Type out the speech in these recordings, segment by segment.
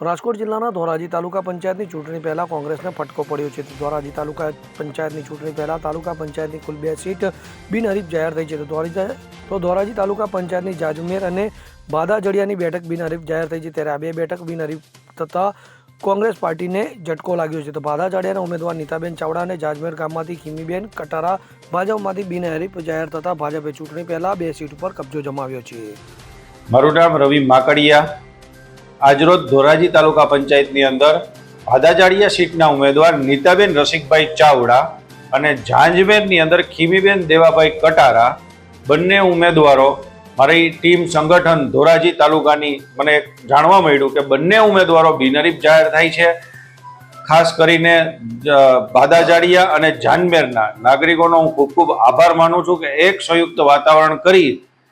રાજકોટ જિલ્લાના ધોરાજી તાલુકા પંચાયતની ચૂંટણી પહેલાં કોંગ્રેસને ફટકો પડ્યો છે. ધોરાજી તાલુકા પંચાયતની ચૂંટણી પહેલાં તાલુકા પંચાયતની કુલ 2 સીટ બિનહરીફ જાહેર થઈ છે. ધોરાજી તાલુકા પંચાયતની જાજમેર અને બાદાજડિયાની બેઠક બિનહરીફ જાહેર થઈ છે. ત્યારે આ 2 બેઠક બિનહરીફ થતાં કોંગ્રેસ પાર્ટીને ઝટકો લાગ્યો છે. તો બાદાજડિયાના ઉમેદવાર નીતાબેન ચાવડા અને જાજમેર ગામમાંથી ખીમીબેન કટારા ભાજપમાંથી બિનહરીફ જાહેર થતાં ભાજપે ચૂંટણી પહેલાં 2 સીટ ઉપર કબજો જમાવ્યો છે. મારું નામ રવિ માકડિયા. આજરોજ ધોરાજી તાલુકા પંચાયતની અંદર ભાદાજાડિયા સીટના ઉમેદવાર નીતાબેન રસિકભાઈ ચાવડા અને ઝાંઝમેરની અંદર ખીમીબેન દેવાભાઈ કટારા બંને ઉમેદવારો મારી ટીમ સંગઠન ધોરાજી તાલુકાની મને જાણવા મળ્યું કે બંને ઉમેદવારો બિનહરીફ જાહેર થાય છે. ખાસ કરીને ભાદાજાડિયા અને ઝાંઝમેરના નાગરિકોનો હું ખૂબ ખૂબ આભાર માનું છું કે એક સંયુક્ત વાતાવરણ કરી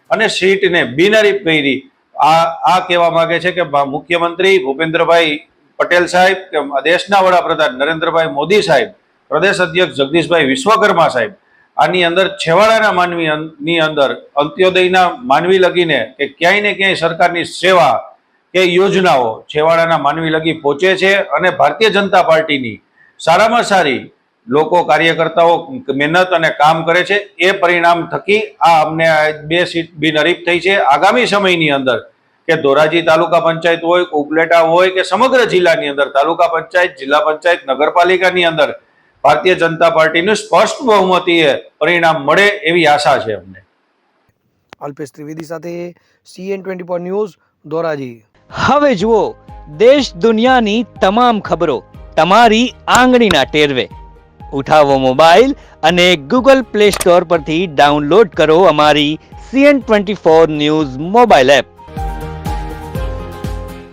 અને સીટને બિનહરીફ કરી. આ કહેવા માંગે છે કે મુખ્યમંત્રી ભૂપેન્દ્રભાઈ પટેલ સાહેબ કે દેશના વડાપ્રધાન નરેન્દ્રભાઈ મોદી સાહેબ, પ્રદેશ અધ્યક્ષ જગદીશભાઈ વિશ્વકર્મા સાહેબ આની અંદર છેવાડાના માનવીની અંદર અંત્યોદયના માનવી લગીને કે ક્યાંય ને ક્યાંય સરકારની સેવા કે યોજનાઓ છેવાડાના માનવી લગી પહોંચે છે. અને ભારતીય જનતા પાર્ટીની સારામાં સારી લોકો કાર્યકર્તાઓ મહેનત અને કામ કરે છે. એ પરિણામ થકી આ અમને 2 સીટ બિનહરીફ થઈ છે. આગામી સમયની અંદર કે ધોરાજી તાલુકા પંચાયત હોય, ઉપલેટા હોય કે સમગ્ર જિલ્લાની અંદર તાલુકા પંચાયત, જિલ્લા પંચાયત, નગરપાલિકાની અંદર ભારતીય જનતા પાર્ટીનું સ્પષ્ટ બહુમતીએ પરિણામ મળે એવી આશા છે અમને. અલ્પેશ ત્રિવેદી સાથે CN24 ન્યૂઝ ધોરાજી. હવે જુઓ દેશ દુનિયાની તમામ ખબરો તમારી આંગળીના ટેરવે. ઉઠાવો મોબાઈલ અને Google Play Store પરથી ડાઉનલોડ કરો અમારી CN24 ન્યૂઝ મોબાઈલ એપ.